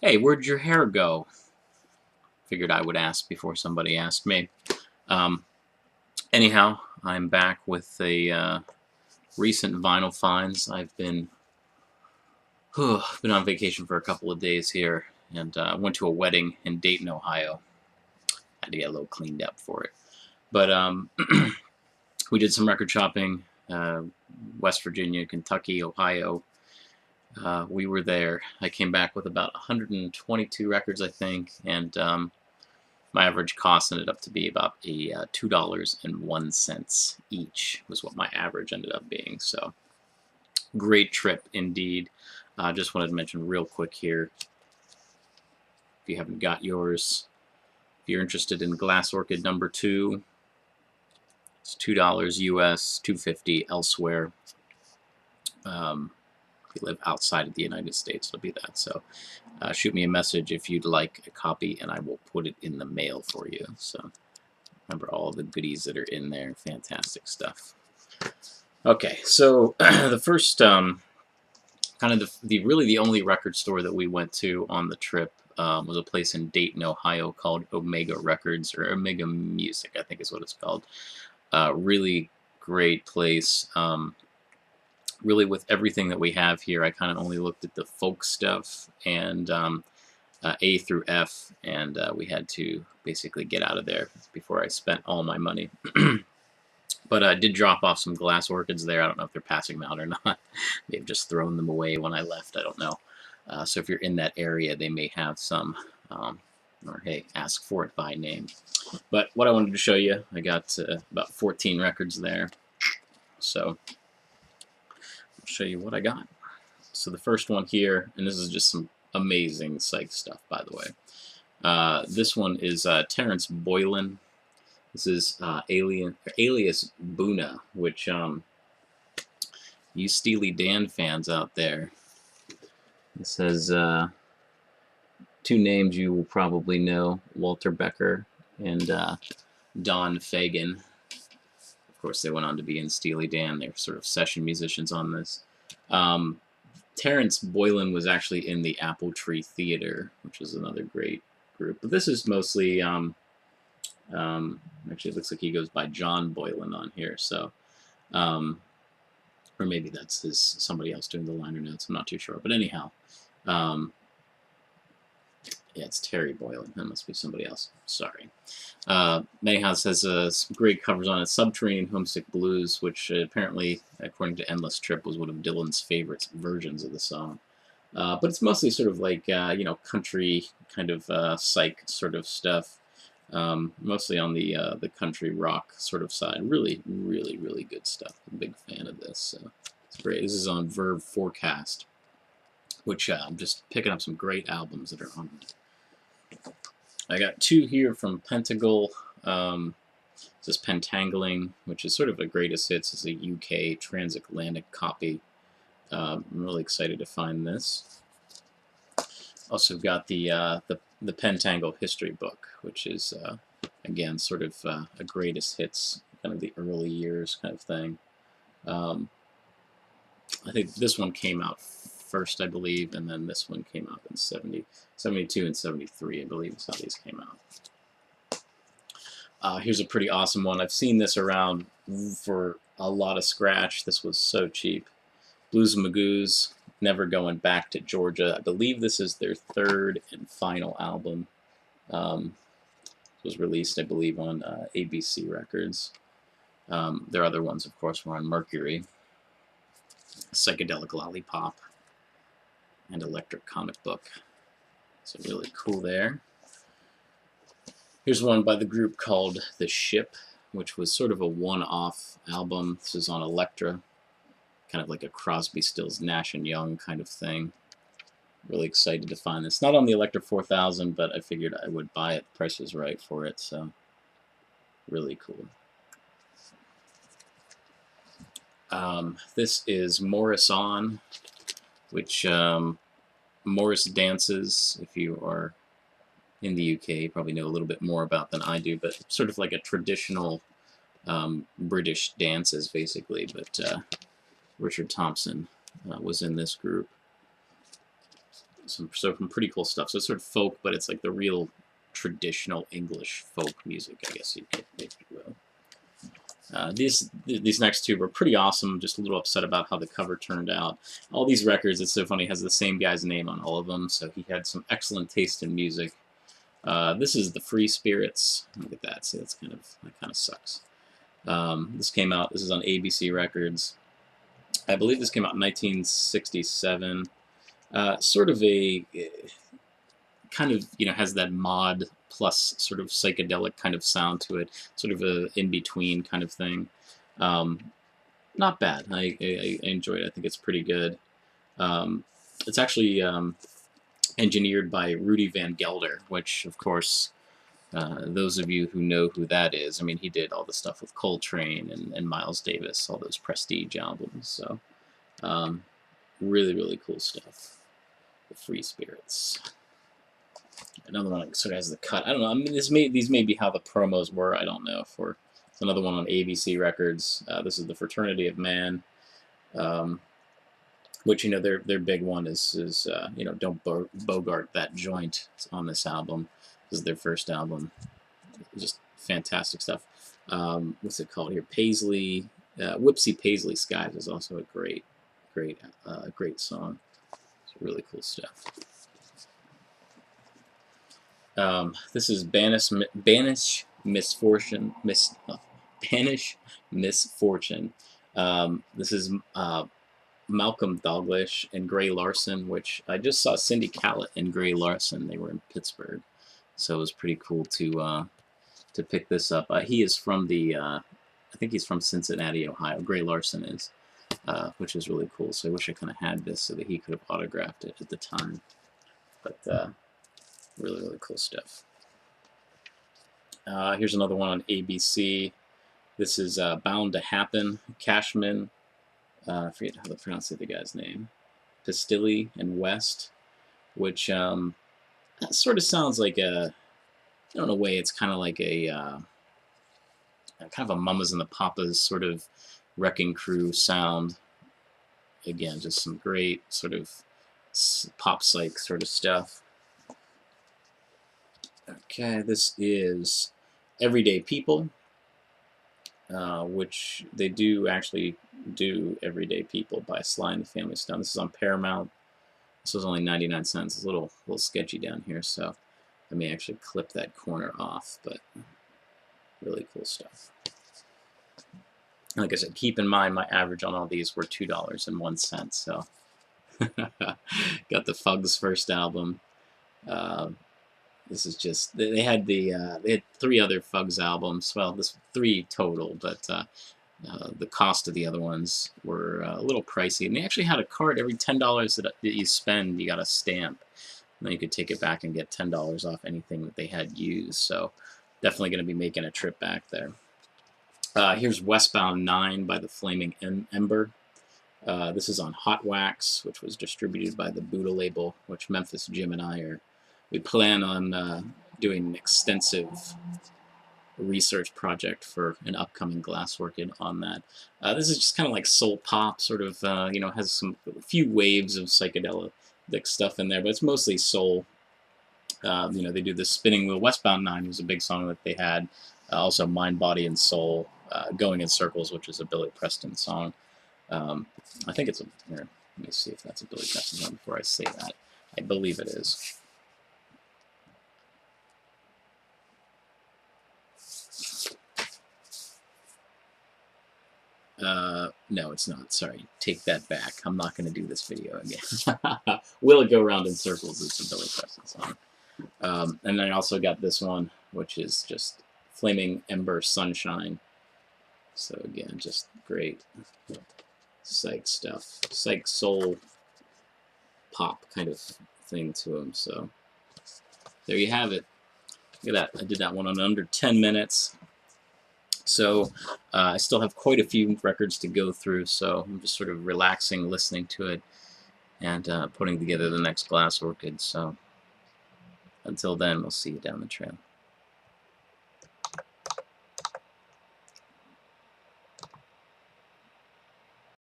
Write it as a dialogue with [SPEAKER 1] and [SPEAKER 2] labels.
[SPEAKER 1] Hey, where'd your hair go? Figured I would ask before somebody asked me. Um, Anyhow, I'm back with a recent vinyl finds. I've been on vacation for a couple of days here, and went to a wedding in Dayton, Ohio. Had to get a little cleaned up for it, but we did some record shopping. West Virginia, Kentucky, Ohio. We were there. I came back with about 122 records, I think, and my average cost ended up to be about $2.01 each was what my average ended up being. So great trip indeed. Just wanted to mention real quick here, if you haven't got yours, if you're interested in Glass Orchid number 2, it's $2 US, $2.50 elsewhere. If you live outside of the United States, it'll be that. So shoot me a message if you'd like a copy, and I will put it in the mail for you. So remember all the goodies that are in there. Fantastic stuff. Okay, so the first, kind of really the only record store that we went to on the trip was a place in Dayton, Ohio called Omega Records, or Omega Music, I think is what it's called. Really great place. Really, with everything that we have here, I kind of only looked at the folk stuff and A through F, and we had to basically get out of there before I spent all my money. But I did drop off some glass orchids there. I don't know if they're passing them out or not. They've just thrown them away when I left. I don't know. So if you're in that area, they may have some. Or hey, ask for it by name. But what I wanted to show you, I got about 14 records there. So I'll show you what I got. So the first one here, and this is just some amazing Sike stuff, by the way. This one is Terrence Boylan. This is Alias Boona, which you Steely Dan fans out there. This has two names you will probably know, Walter Becker and Don Fagen. Of course, they went on to be in Steely Dan. They're sort of session musicians on this. Terrence Boylan was actually in the Apple Tree Theater, which is another great group. But this is mostly, actually it looks like he goes by John Boylan on here. So, or maybe that's somebody else doing the liner notes. I'm not too sure. But anyhow, yeah, it's Terry Boylan. That must be somebody else. Sorry. Anyhow, it has some great covers on it. Subterranean Homesick Blues, which apparently, according to Endless Trip, was one of Dylan's favorite versions of the song. But it's mostly sort of like, country kind of Sike sort of stuff. Mostly on the country rock sort of side. Really, really, really good stuff. I'm a big fan of this. So it's great. This is on Verve Forecast, which I'm just picking up some great albums that are on it. I got two here from Pentangle. This is Pentangling, which is sort of a greatest hits. It's a UK transatlantic copy. I'm really excited to find this. Also got the Pentangle history book, which is again sort of a greatest hits, kind of the early years kind of thing. I think this one came out first, I believe, and then this one came out in 72 and 73, I believe is how these came out. Here's a pretty awesome one. I've seen this around for a lot of scratch. This was so cheap. Blues and Magoos, Never Going Back to Georgia. I believe this is their third and final album. It was released, I believe, on ABC Records. Their other ones, of course, were on Mercury. Psychedelic Lollipop and Electric Comic Book. So really cool there. Here's one by the group called The Ship, which was sort of a one-off album. This is on Elektra, kind of like a Crosby, Stills, Nash & Young kind of thing. Really excited to find this. Not on the Elektra 4000, but I figured I would buy it. The price was right for it, so really cool. This is Morris On, which Morris dances, if you are in the UK, you probably know a little bit more about than I do, but sort of like a traditional British dances, basically. But Richard Thompson was in this group. some pretty cool stuff. So it's sort of folk, but it's like the real traditional English folk music, I guess you could, if you will. These next two were pretty awesome. Just a little upset about how the cover turned out. All these records, it's so funny, has the same guy's name on all of them, so he had some excellent taste in music. This is the Free Spirits. Look at that. See, that kind of sucks. This came out. This is on ABC Records. I believe this came out in 1967. Sort of a kind of, you know, has that mod plus sort of psychedelic kind of sound to it, sort of a in-between kind of thing. Not bad. I enjoy it. I think it's pretty good. It's actually engineered by Rudy Van Gelder, which, of course, those of you who know who that is, I mean, he did all the stuff with Coltrane and Miles Davis, all those Prestige albums. So, really, really cool stuff. The Free Spirits. Another one that sort of has the cut. I don't know. I mean, these may be how the promos were. I don't know. It's another one on ABC Records. This is the Fraternity of Man, which, you know, their big one is you know, Don't Bogart That Joint on this album. This is their first album. Just fantastic stuff. What's it called here? Paisley, Whipsy Paisley Skies is also a great song. It's really cool stuff. This is Banish Misfortune. This is Malcolm Dalglish and Gray Larson, which I just saw Cindy Callett and Gray Larson. They were in Pittsburgh, so it was pretty cool to pick this up. He is from I think he's from Cincinnati, Ohio. Gray Larson is, which is really cool. So I wish I kind of had this so that he could have autographed it at the time. But really, really cool stuff. Here's another one on ABC. This is Bound to Happen. Cashman, I forget how to pronounce the guy's name. Pistilli and West, which sort of sounds like in a way, it's kind of like a Mamas and the Papas sort of Wrecking Crew sound. Again, just some great sort of pop psych sort of stuff. Okay, this is Everyday People, which they do actually do Everyday People by Sly and the Family Stone. This is on Paramount. This was only 99 cents. It's a little sketchy down here, so I may actually clip that corner off, but really cool stuff. Like I said, keep in mind my average on all these were $2.01, so got the Fugs first album. This is just, they had 3 other Fugs albums. Well, this 3 total, but the cost of the other ones were a little pricey. And they actually had a card. Every $10 that you spend, you got a stamp. And then you could take it back and get $10 off anything that they had used. So definitely going to be making a trip back there. Here's Westbound 9 by the Flaming Ember. This is on Hot Wax, which was distributed by the Buddha label, which Memphis Jim and I we plan on doing an extensive research project for an upcoming Glass Orchid on that. This is just kind of like soul pop, sort of, you know, has a few waves of psychedelic stuff in there, but it's mostly soul. You know, they do the Spinning Wheel. Westbound 9 was a big song that they had. Also Mind, Body, and Soul, Going in Circles, which is a Billy Preston song. I think it's here, let me see if that's a Billy Preston song before I say that. I believe it is. No, it's not. Sorry. Take that back. I'm not going to do this video again. Will It Go Round in Circles is a Billy Preston song. And I also got this one, which is just Flaming Ember Sunshine. So again, just great psych stuff. Psych soul pop kind of thing to them. So there you have it. Look at that. I did that one in under 10 minutes. So I still have quite a few records to go through, so I'm just sort of relaxing, listening to it, and putting together the next Glass Orchid. So until then, we'll see you down the trail.